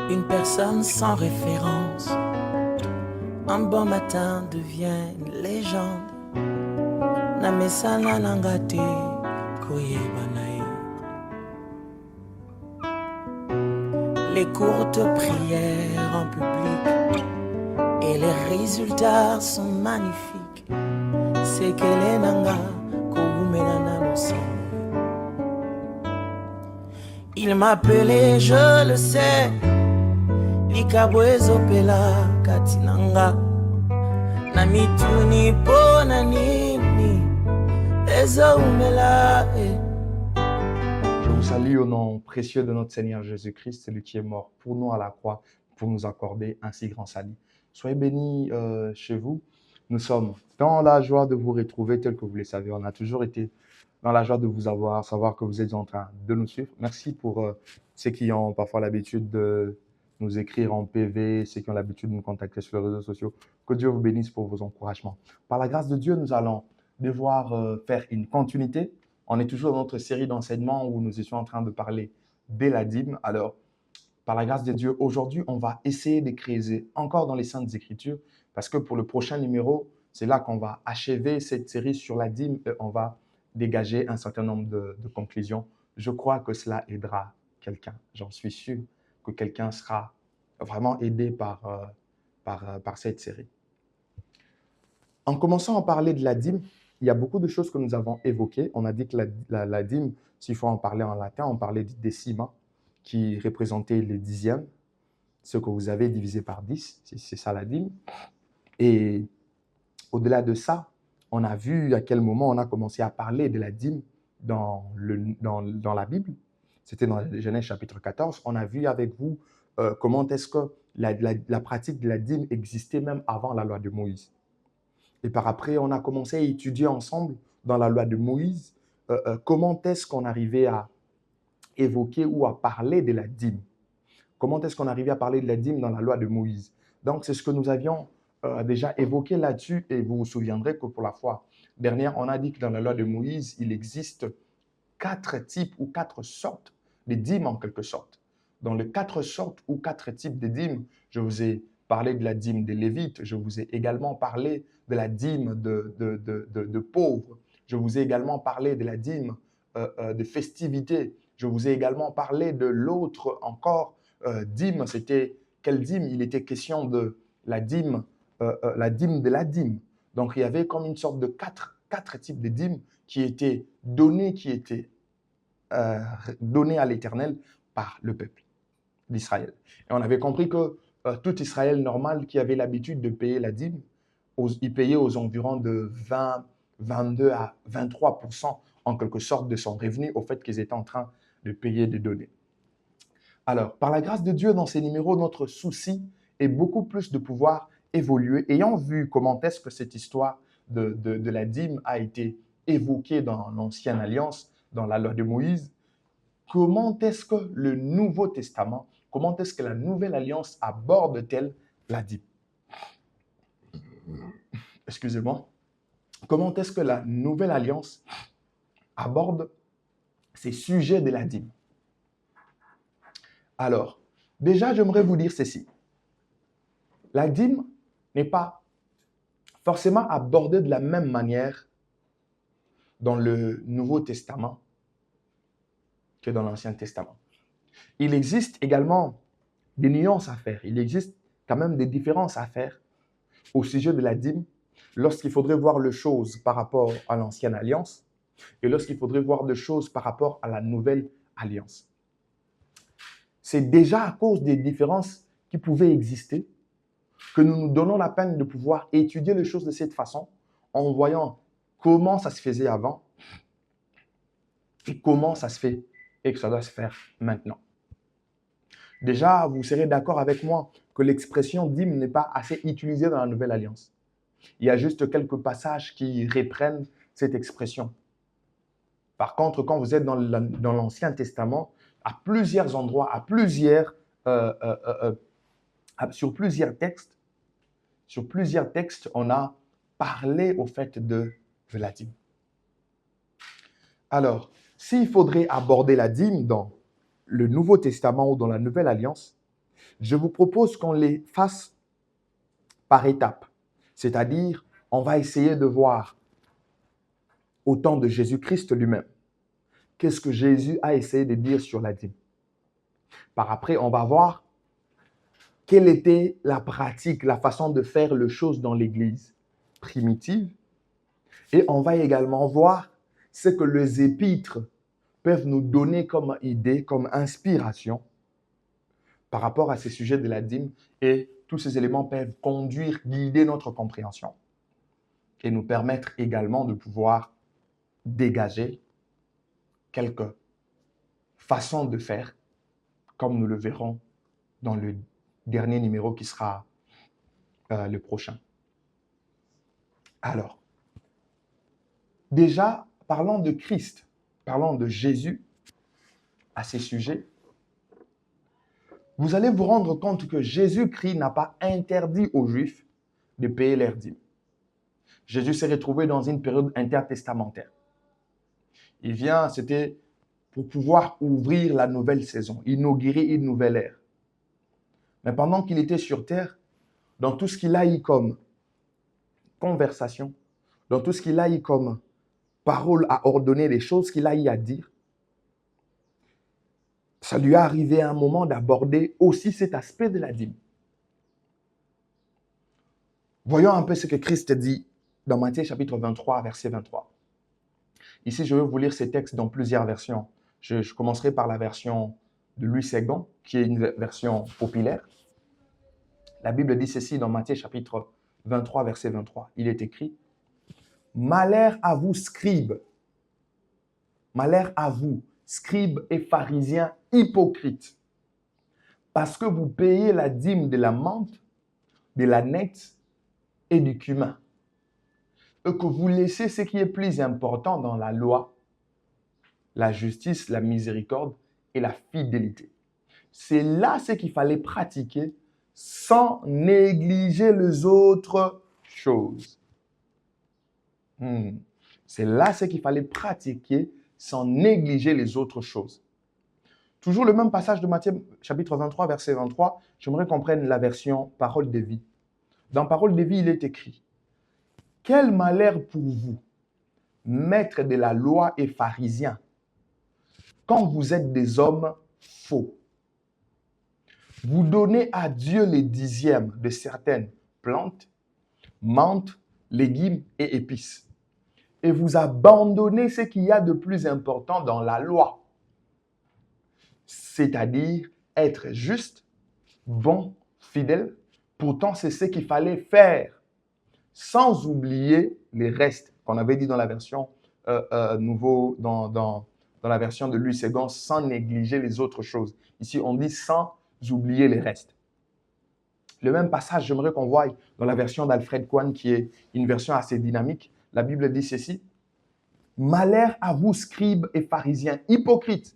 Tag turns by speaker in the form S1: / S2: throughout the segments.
S1: Une personne sans référence, un bon matin devient une légende. Namesana nangate koyebanae. Les courtes prières en public et les résultats sont magnifiques. C'est qu'elle est nanga koumenana aussi. Il m'appelait, je le sais. Likabwezo pela katinanga Namituni pona nini Ezo umela
S2: Je vous salue au nom précieux de notre Seigneur Jésus-Christ, celui qui est mort pour nous à la croix, pour nous accorder un si grand salut. Soyez bénis chez vous. Nous sommes dans la joie de vous retrouver tel que vous le savez. On a toujours été dans la joie de vous avoir, savoir que vous êtes en train de nous suivre. Merci pour ceux qui ont parfois l'habitude de nous écrire en PV, ceux qui ont l'habitude de nous contacter sur les réseaux sociaux. Que Dieu vous bénisse pour vos encouragements. Par la grâce de Dieu, nous allons devoir faire une continuité. On est toujours dans notre série d'enseignements où nous étions en train de parler de la dîme. Alors, par la grâce de Dieu, aujourd'hui, on va essayer de creuser encore dans les Saintes Écritures parce que pour le prochain numéro, c'est là qu'on va achever cette série sur la dîme et on va dégager un certain nombre de conclusions. Je crois que cela aidera quelqu'un. J'en suis sûr que quelqu'un sera vraiment aidé par cette série. En commençant à parler de la dîme, il y a beaucoup de choses que nous avons évoquées. On a dit que la dîme, s'il faut en parler en latin, on parlait du décima, qui représentait les dixièmes, ce que vous avez divisé par 10, c'est ça la dîme. Et au-delà de ça, on a vu à quel moment on a commencé à parler de la dîme dans la Bible. C'était dans Genèse chapitre 14. On a vu avec vous comment est-ce que la pratique de la dîme existait même avant la loi de Moïse. Et par après, on a commencé à étudier ensemble dans la loi de Moïse comment est-ce qu'on arrivait à évoquer ou à parler de la dîme. Comment est-ce qu'on arrivait à parler de la dîme dans la loi de Moïse. Donc, c'est ce que nous avions déjà évoqué là-dessus et vous vous souviendrez que pour la fois dernière, on a dit que dans la loi de Moïse, il existe 4 types ou 4 sortes de dîmes en quelque sorte. Dans les 4 sortes ou 4 types de dîmes, je vous ai parlé de la dîme des Lévites, je vous ai également parlé de la dîme de pauvres, je vous ai également parlé de la dîme de festivité, je vous ai également parlé de l'autre encore dîme. C'était quelle dîme? Il était question de la dîme de la dîme. Donc il y avait comme une sorte de 4 types de dîmes qui étaient donnés, à l'Éternel par le peuple d'Israël. Et on avait compris que tout Israël normal qui avait l'habitude de payer la dîme, il payait aux environs de 20, 22 à 23% en quelque sorte de son revenu au fait qu'ils étaient en train de payer, de donner. Alors, par la grâce de Dieu, dans ces numéros, notre souci est beaucoup plus de pouvoir évoluer. Ayant vu comment est-ce que cette histoire de la dîme a été évoquée dans l'Ancienne Alliance, dans la loi de Moïse, comment est-ce que le Nouveau Testament, comment est-ce que la Nouvelle Alliance aborde-t-elle la dîme? Excusez-moi. Comment est-ce que la Nouvelle Alliance aborde ces sujets de la dîme? Alors, déjà, j'aimerais vous dire ceci. La dîme n'est pas forcément abordée de la même manière dans le Nouveau Testament que dans l'Ancien Testament. Il existe également des nuances à faire. Il existe quand même des différences à faire au sujet de la dîme lorsqu'il faudrait voir les choses par rapport à l'Ancienne Alliance et lorsqu'il faudrait voir les choses par rapport à la Nouvelle Alliance. C'est déjà à cause des différences qui pouvaient exister que nous nous donnons la peine de pouvoir étudier les choses de cette façon en voyant comment ça se faisait avant et comment ça se fait et que ça doit se faire maintenant. Déjà, vous serez d'accord avec moi que l'expression dîme n'est pas assez utilisée dans la Nouvelle Alliance. Il y a juste quelques passages qui reprennent cette expression. Par contre, quand vous êtes dans l'Ancien Testament, à plusieurs endroits, sur plusieurs textes, on a parlé au fait de la dîme. Alors, s'il faudrait aborder la dîme dans le Nouveau Testament ou dans la Nouvelle Alliance, Je vous propose qu'on les fasse par étapes. C'est-à-dire, on va essayer de voir au temps de Jésus-Christ lui-même. Qu'est-ce que Jésus a essayé de dire sur la dîme? Par après, on va voir quelle était la pratique, la façon de faire les choses dans l'Église primitive. Et on va également voir ce que les épîtres peuvent nous donner comme idée, comme inspiration par rapport à ces sujets de la dîme. Et tous ces éléments peuvent conduire, guider notre compréhension et nous permettre également de pouvoir dégager quelques façons de faire, comme nous le verrons dans le dernier numéro qui sera le prochain. Alors, déjà, parlons de Christ, parlons de Jésus à ces sujets. Vous allez vous rendre compte que Jésus-Christ n'a pas interdit aux Juifs de payer leurs dîmes. Jésus s'est retrouvé dans une période intertestamentaire. Il vient, c'était pour pouvoir ouvrir la nouvelle saison, inaugurer une nouvelle ère. Mais pendant qu'il était sur terre, dans tout ce qu'il a eu comme conversation, dans tout ce qu'il a eu comme parole à ordonner, les choses qu'il a eu à dire, ça lui est arrivé à un moment d'aborder aussi cet aspect de la dîme. Voyons un peu ce que Christ dit dans Matthieu chapitre 23, verset 23. Ici, je vais vous lire ces textes dans plusieurs versions. Je commencerai par la version de Louis II, qui est une version populaire. La Bible dit ceci dans Matthieu chapitre 23, verset 23. Il est écrit « Malheur à vous, scribes, malheur à vous, scribes et pharisiens hypocrites, parce que vous payez la dîme de la menthe, de la nette et du cumin, et que vous laissez ce qui est plus important dans la loi, la justice, la miséricorde et la fidélité. » C'est là ce qu'il fallait pratiquer sans négliger les autres choses. C'est là ce qu'il fallait pratiquer sans négliger les autres choses. Toujours le même passage de Matthieu, chapitre 23, verset 23, j'aimerais qu'on prenne la version Parole de vie. Dans Parole de vie, il est écrit « Quel malheur pour vous, maîtres de la loi et pharisiens, quand vous êtes des hommes faux. Vous donnez à Dieu les dixièmes de certaines plantes, menthes, légumes et épices. Et vous abandonnez ce qu'il y a de plus important dans la loi, c'est-à-dire être juste, bon, fidèle. Pourtant, c'est ce qu'il fallait faire, sans oublier les restes qu'on avait dit dans la version dans la version de Louis II, sans négliger les autres choses. Ici, on dit sans oublier les restes. Le même passage, j'aimerais qu'on voie dans la version d'Alfred Cohen, qui est une version assez dynamique. La Bible dit ceci. « Malheur à vous, scribes et pharisiens, hypocrites.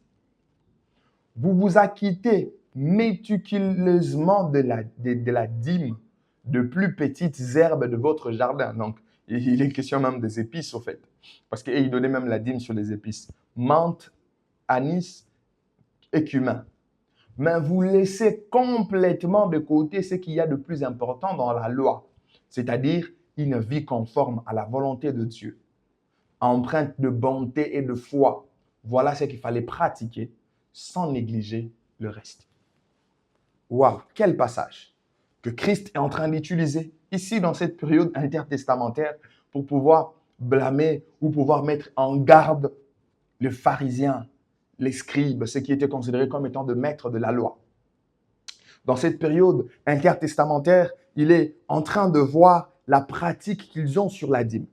S2: Vous vous acquittez méticuleusement de la dîme de plus petites herbes de votre jardin. » Donc, il est question même des épices, au fait. Parce qu'il donnait même la dîme sur les épices. Menthe, anis et cumin. Mais vous laissez complètement de côté ce qu'il y a de plus important dans la loi, c'est-à-dire une vie conforme à la volonté de Dieu, empreinte de bonté et de foi. Voilà ce qu'il fallait pratiquer sans négliger le reste. Waouh, quel passage que Christ est en train d'utiliser ici dans cette période intertestamentaire pour pouvoir blâmer ou pouvoir mettre en garde les pharisiens, les scribes, ceux qui étaient considérés comme étant de maîtres de la loi. Dans cette période intertestamentaire, il est en train de voir la pratique qu'ils ont sur la dîme.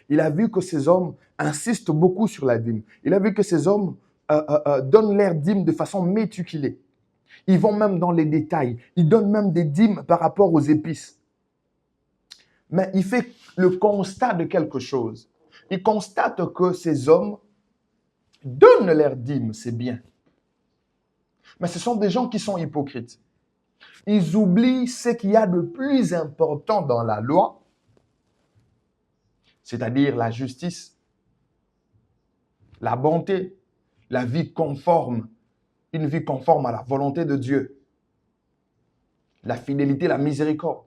S2: Il a vu que ces hommes insistent beaucoup sur la dîme. Il a vu que ces hommes donnent leur dîme de façon méticulée. Ils vont même dans les détails. Ils donnent même des dîmes par rapport aux épices. Mais il fait le constat de quelque chose. Il constate que ces hommes donnent leur dîme, c'est bien. Mais ce sont des gens qui sont hypocrites. Ils oublient ce qu'il y a de plus important dans la loi, c'est-à-dire la justice, la bonté, la vie conforme, une vie conforme à la volonté de Dieu. la fidélité, la miséricorde.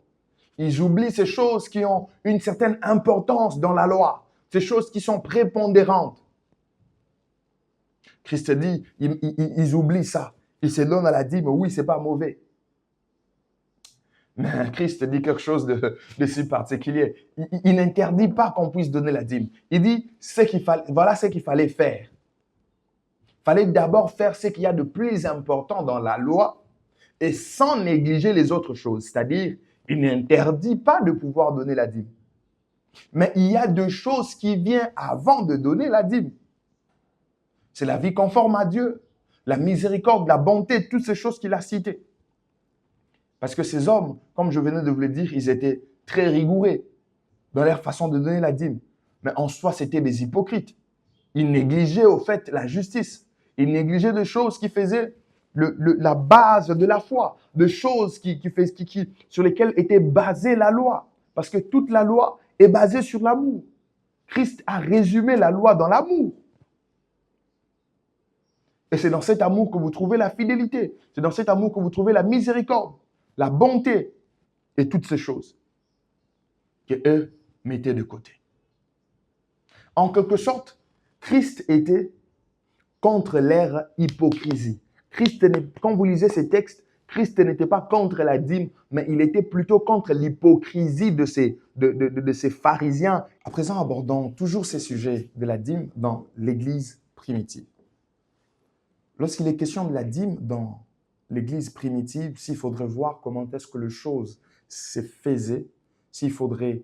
S2: Ils oublient ces choses qui ont une certaine importance dans la loi, ces choses qui sont prépondérantes. Christ dit, ils oublient ça. Ils se donnent à la dîme, oui, c'est pas mauvais. Mais Christ dit quelque chose de si particulier. Il n'interdit pas qu'on puisse donner la dîme. Il dit, voilà ce qu'il fallait faire. Il fallait d'abord faire ce qu'il y a de plus important dans la loi et sans négliger les autres choses. C'est-à-dire, il n'interdit pas de pouvoir donner la dîme. Mais il y a deux choses qui viennent avant de donner la dîme. C'est la vie conforme à Dieu, la miséricorde, la bonté, toutes ces choses qu'il a citées. Parce que ces hommes, comme je venais de vous le dire, ils étaient très rigoureux dans leur façon de donner la dîme. Mais en soi, c'était des hypocrites. Ils négligeaient au fait la justice. Ils négligeaient des choses qui faisaient la base de la foi, des choses sur lesquelles était basée la loi. Parce que toute la loi est basée sur l'amour. Christ a résumé la loi dans l'amour. Et c'est dans cet amour que vous trouvez la fidélité. C'est dans cet amour que vous trouvez la miséricorde, la bonté et toutes ces choses que eux mettaient de côté. En quelque sorte, Christ était contre leur hypocrisie. Quand vous lisez ces textes, Christ n'était pas contre la dîme, mais il était plutôt contre l'hypocrisie de ces pharisiens. À présent, abordons toujours ces sujets de la dîme dans l'Église primitive. Lorsqu'il est question de la dîme dans l'Église primitive, s'il faudrait voir comment est-ce que les choses se faisaient, s'il faudrait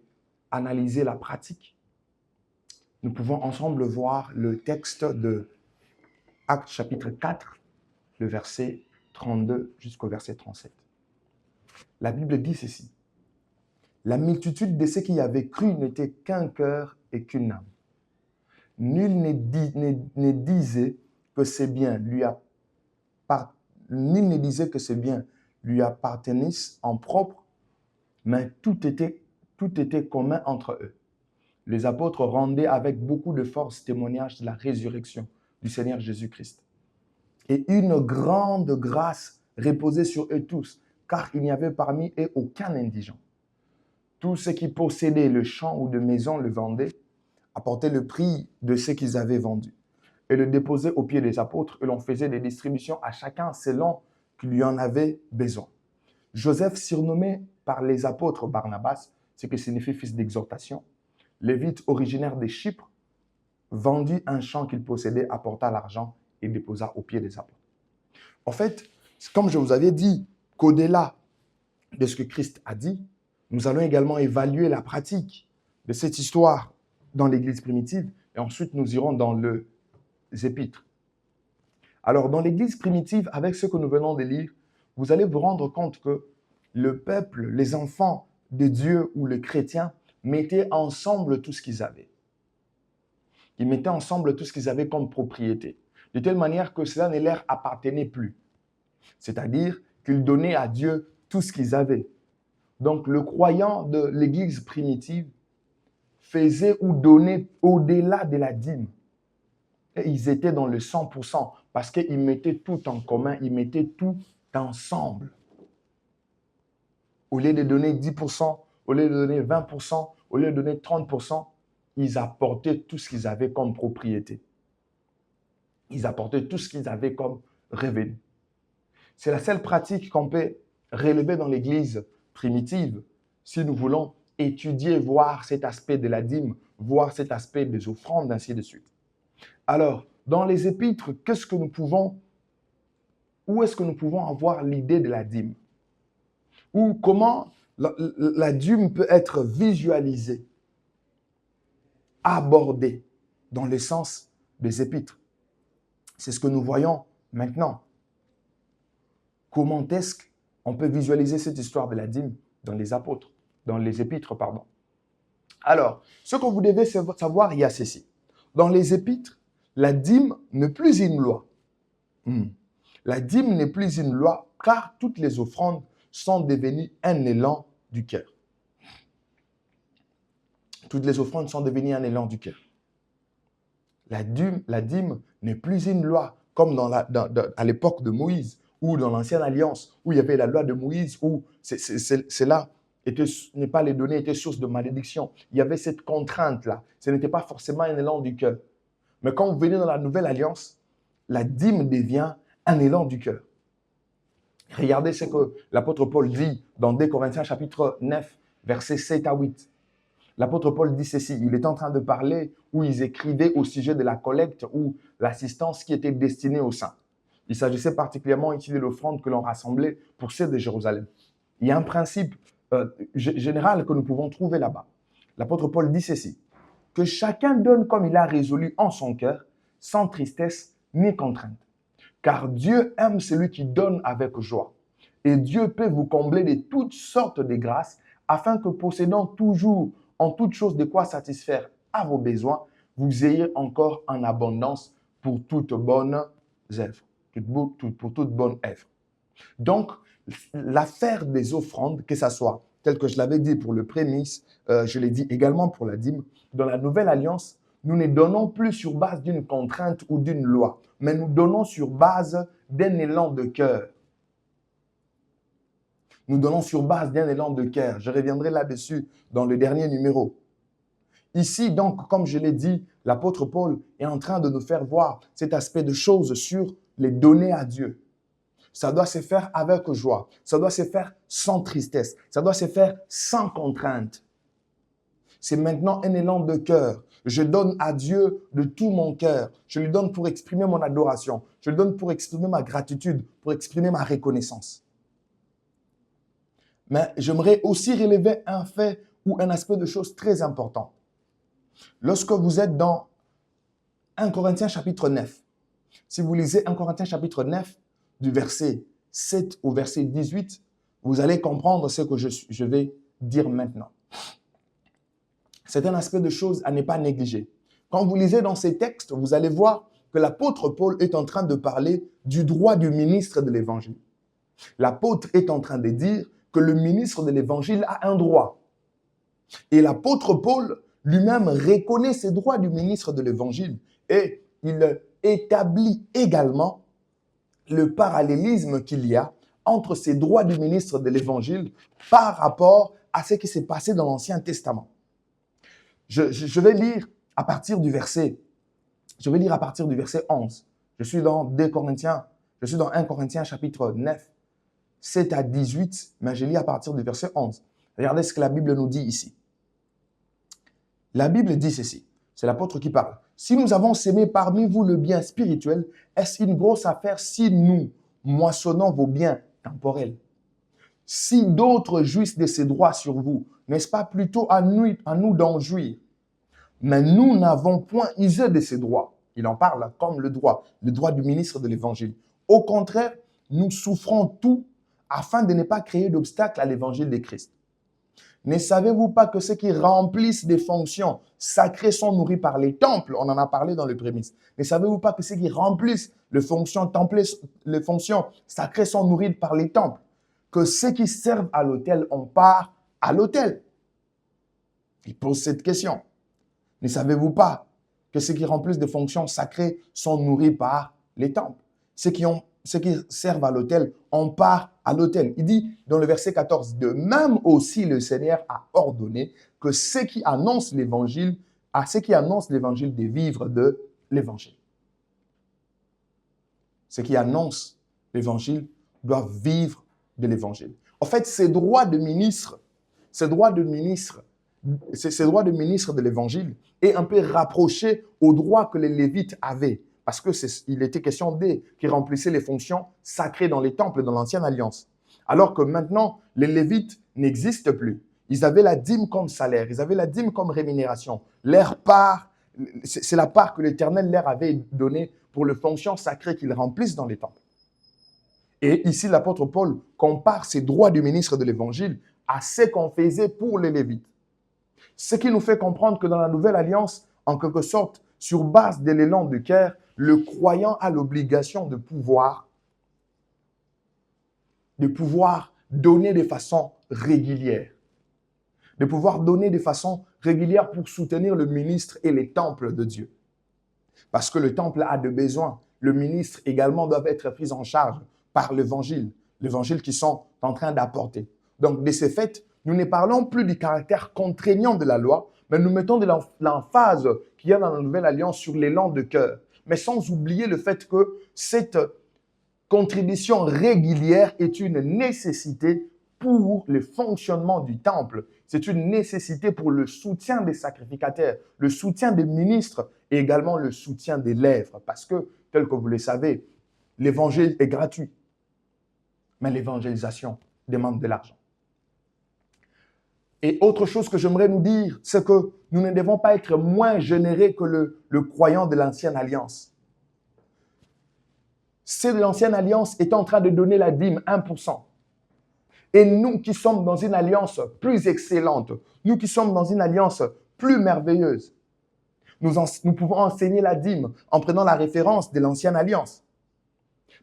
S2: analyser la pratique, nous pouvons ensemble voir le texte de Actes chapitre 4, le verset 32 jusqu'au verset 37. La Bible dit ceci. La multitude de ceux qui y avaient cru n'était qu'un cœur et qu'une âme. Nul ne disait que ces biens lui appartenaient en propre, mais tout était commun entre eux. Les apôtres rendaient avec beaucoup de force témoignage de la résurrection du Seigneur Jésus-Christ. Et une grande grâce reposait sur eux tous, car il n'y avait parmi eux aucun indigent. Tous ceux qui possédaient le champ ou de maison le vendaient, apportaient le prix de ce qu'ils avaient vendu et le déposaient aux pieds des apôtres, et l'on faisait des distributions à chacun selon qu'il lui en avait besoin. Joseph, surnommé par les apôtres Barnabas, ce qui signifie fils d'exhortation, Lévite originaire de Chypre, vendit un champ qu'il possédait, apporta l'argent et déposa aux pieds des apôtres. En fait, comme je vous avais dit, qu'au-delà de ce que Christ a dit, nous allons également évaluer la pratique de cette histoire dans l'Église primitive et ensuite nous irons dans les épîtres. Alors, dans l'Église primitive, avec ce que nous venons de lire, vous allez vous rendre compte que le peuple, les enfants de Dieu ou les chrétiens mettaient ensemble tout ce qu'ils avaient. Ils mettaient ensemble tout ce qu'ils avaient comme propriété, de telle manière que cela ne leur appartenait plus. C'est-à-dire qu'ils donnaient à Dieu tout ce qu'ils avaient. Donc, le croyant de l'Église primitive faisait ou donnait au-delà de la dîme. Et ils étaient dans le 100% parce qu'ils mettaient tout en commun, ils mettaient tout ensemble. Au lieu de donner 10%, au lieu de donner 20%, au lieu de donner 30%, ils apportaient tout ce qu'ils avaient comme propriété. Ils apportaient tout ce qu'ils avaient comme revenu. C'est la seule pratique qu'on peut relever dans l'Église primitive si nous voulons étudier, voir cet aspect de la dîme, voir cet aspect des offrandes, ainsi de suite. Alors, dans les épîtres, où est-ce que nous pouvons avoir l'idée de la dîme? Ou comment la dîme peut être visualisée, abordée dans le sens des épîtres? C'est ce que nous voyons maintenant. Comment est-ce qu'on peut visualiser cette histoire de la dîme dans les épîtres, pardon. Alors, ce que vous devez savoir, il y a ceci. Dans les épîtres, la dîme n'est plus une loi. La dîme n'est plus une loi car toutes les offrandes sont devenues un élan du cœur. Toutes les offrandes sont devenues un élan du cœur. La dîme n'est plus une loi comme à l'époque de Moïse ou dans l'ancienne alliance, où il y avait la loi de Moïse, où cela n'est pas les données, étaient source de malédiction. Il y avait cette contrainte-là. Ce n'était pas forcément un élan du cœur. Mais quand vous venez dans la nouvelle alliance, la dîme devient un élan du cœur. Regardez ce que l'apôtre Paul dit dans 2 Corinthiens chapitre 9, versets 7 à 8. L'apôtre Paul dit ceci, il est en train de parler où ils écrivaient au sujet de la collecte ou l'assistance qui était destinée aux saints. Il s'agissait particulièrement ici de l'offrande que l'on rassemblait pour ceux de Jérusalem. Il y a un principe général que nous pouvons trouver là-bas. L'apôtre Paul dit ceci, que chacun donne comme il a résolu en son cœur, sans tristesse ni contrainte. Car Dieu aime celui qui donne avec joie. Et Dieu peut vous combler de toutes sortes de grâces, afin que possédant toujours en toutes choses de quoi satisfaire à vos besoins, vous ayez encore en abondance pour toute bonne œuvre. Pour toute bonne œuvre. Donc, l'affaire des offrandes, que ce soit, tel que je l'avais dit pour le prémisse, je l'ai dit également pour la dîme, dans la nouvelle alliance, nous ne donnons plus sur base d'une contrainte ou d'une loi, mais nous donnons sur base d'un élan de cœur. Nous donnons sur base d'un élan de cœur. Je reviendrai là-dessus dans le dernier numéro. Ici, donc, comme je l'ai dit, l'apôtre Paul est en train de nous faire voir cet aspect de choses sur les donner à Dieu. Ça doit se faire avec joie. Ça doit se faire sans tristesse. Ça doit se faire sans contrainte. C'est maintenant un élan de cœur. Je donne à Dieu de tout mon cœur. Je lui donne pour exprimer mon adoration. Je lui donne pour exprimer ma gratitude, pour exprimer ma reconnaissance. Mais j'aimerais aussi relever un fait ou un aspect de choses très important. Lorsque vous êtes dans 1 Corinthiens chapitre 9, si vous lisez 1 Corinthiens chapitre 9, du verset 7 au verset 18, vous allez comprendre ce que je vais dire maintenant. C'est un aspect de choses à ne pas négliger. Quand vous lisez dans ces textes, vous allez voir que l'apôtre Paul est en train de parler du droit du ministre de l'Évangile. L'apôtre est en train de dire que le ministre de l'Évangile a un droit. Et l'apôtre Paul lui-même reconnaît ces droits du ministre de l'Évangile et il établit également le parallélisme qu'il y a entre ces droits du ministre de l'Évangile par rapport à ce qui s'est passé dans l'Ancien Testament. Je vais lire à partir du verset 11. Je suis dans 1 Corinthiens chapitre 9, 7 à 18, mais je lis à partir du verset 11. Regardez ce que la Bible nous dit ici. La Bible dit ceci, c'est l'apôtre qui parle. Si nous avons sémé parmi vous le bien spirituel, est-ce une grosse affaire si nous moissonnons vos biens temporels? Si d'autres jouissent de ces droits sur vous, n'est-ce pas plutôt à nous d'en jouir? Mais nous n'avons point usé de ces droits. Il en parle comme le droit du ministre de l'Évangile. Au contraire, nous souffrons tout afin de ne pas créer d'obstacle à l'Évangile de Christ. Ne savez-vous pas que ceux qui remplissent des fonctions sacrées sont nourris par les temples? On en a parlé dans le prémisse. Ne savez-vous pas que ceux qui remplissent les fonctions sacrées sont nourris par les temples? Que ceux qui servent à l'autel ont part à l'autel? Il pose cette question. Ne savez-vous pas que ceux qui remplissent des fonctions sacrées sont nourris par les temples? Ceux qui servent à l'autel ont part à l'autel. Il dit dans le verset 14, de même aussi le Seigneur a ordonné que ceux qui annoncent l'évangile, de vivre de l'évangile. Ceux qui annoncent l'évangile doivent vivre de l'évangile. En fait, ces droits de ministre de l'évangile est un peu rapproché aux droits que les Lévites avaient. Parce qu'il était question d'eux qui remplissaient les fonctions sacrées dans les temples dans l'Ancienne Alliance. Alors que maintenant, les Lévites n'existent plus. Ils avaient la dîme comme salaire, ils avaient la dîme comme rémunération. Leur part, c'est la part que l'Éternel leur avait donnée pour les fonctions sacrées qu'ils remplissent dans les temples. Et ici, l'apôtre Paul compare ces droits du ministre de l'Évangile à ce qu'on faisait pour les Lévites. Ce qui nous fait comprendre que dans la Nouvelle Alliance, en quelque sorte, sur base de l'élan de cœur, le croyant a l'obligation de pouvoir donner de façon régulière. De pouvoir donner de façon régulière pour soutenir le ministre et les temples de Dieu. Parce que le temple a des besoins. Le ministre également doit être pris en charge par l'évangile qu'ils sont en train d'apporter. Donc, de ce fait, nous ne parlons plus du caractère contraignant de la loi, mais nous mettons de l'emphase qu'il y a dans la nouvelle alliance sur l'élan de cœur. Mais sans oublier le fait que cette contribution régulière est une nécessité pour le fonctionnement du temple. C'est une nécessité pour le soutien des sacrificateurs, le soutien des ministres et également le soutien des lèvres. Parce que, tel que vous le savez, l'évangile est gratuit. Mais l'évangélisation demande de l'argent. Et autre chose que j'aimerais nous dire, c'est que nous ne devons pas être moins généreux que le croyant de l'ancienne alliance. Ceux de l'ancienne alliance étaient en train de donner la dîme 1%. Et nous qui sommes dans une alliance plus excellente, nous qui sommes dans une alliance plus merveilleuse, nous pouvons enseigner la dîme en prenant la référence de l'ancienne alliance.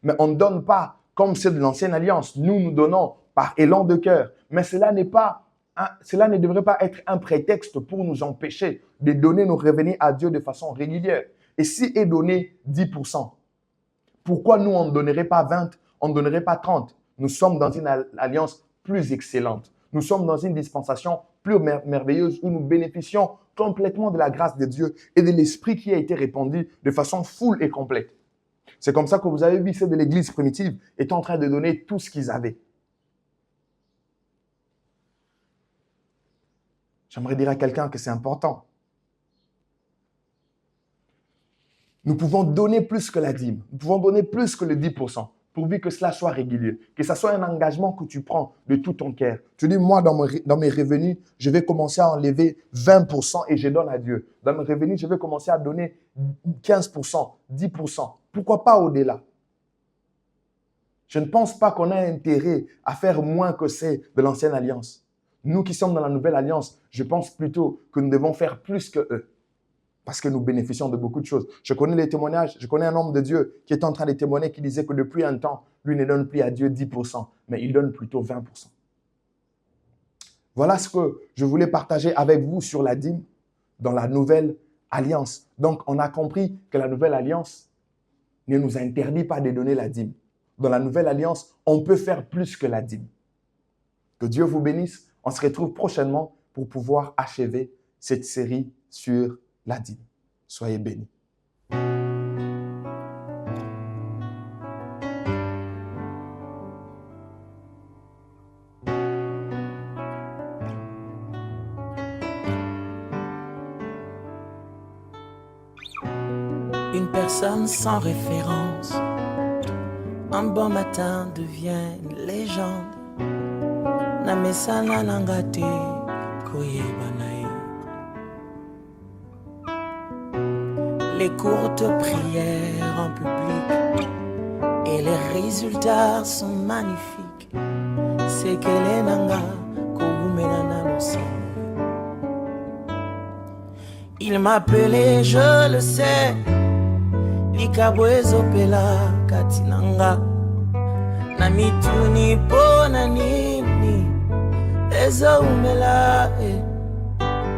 S2: Mais on ne donne pas comme ceux de l'ancienne alliance. Nous donnons par élan de cœur. Mais cela ne devrait pas être un prétexte pour nous empêcher de donner nos revenus à Dieu de façon régulière. Et si est donné 10%, pourquoi nous, on ne donnerait pas 20, on ne donnerait pas 30? Nous sommes dans une alliance plus excellente. Nous sommes dans une dispensation plus merveilleuse où nous bénéficions complètement de la grâce de Dieu et de l'Esprit qui a été répandu de façon full et complète. C'est comme ça que vous avez vu ceux de l'Église primitive étant en train de donner tout ce qu'ils avaient. J'aimerais dire à quelqu'un que c'est important. Nous pouvons donner plus que la dîme. Nous pouvons donner plus que le 10%, pourvu que cela soit régulier. Que ce soit un engagement que tu prends de tout ton cœur. Tu dis, moi, dans mes revenus, je vais commencer à enlever 20% et je donne à Dieu. Dans mes revenus, je vais commencer à donner 15%, 10%. Pourquoi pas au-delà? Je ne pense pas qu'on a intérêt à faire moins que c'est de l'ancienne alliance. Nous qui sommes dans la nouvelle alliance, je pense plutôt que nous devons faire plus que eux. Parce que nous bénéficions de beaucoup de choses. Je connais les témoignages, je connais un homme de Dieu qui est en train de témoigner, qui disait que depuis un temps, lui ne donne plus à Dieu 10%, mais il donne plutôt 20%. Voilà ce que je voulais partager avec vous sur la dîme dans la nouvelle alliance. Donc, on a compris que la nouvelle alliance ne nous interdit pas de donner la dîme. Dans la nouvelle alliance, on peut faire plus que la dîme. Que Dieu vous bénisse. On se retrouve prochainement pour pouvoir achever cette série sur la dîme. Soyez bénis.
S1: Une personne sans référence, un bon matin devient une légende. Namesana langate koyebanae. Les courtes prières en public et les résultats sont magnifiques. C'est que les nanga kogumelana aussi. Il m'appelait, je le sais, likabwezo pela katinanga. Namituni po nanini ezo umela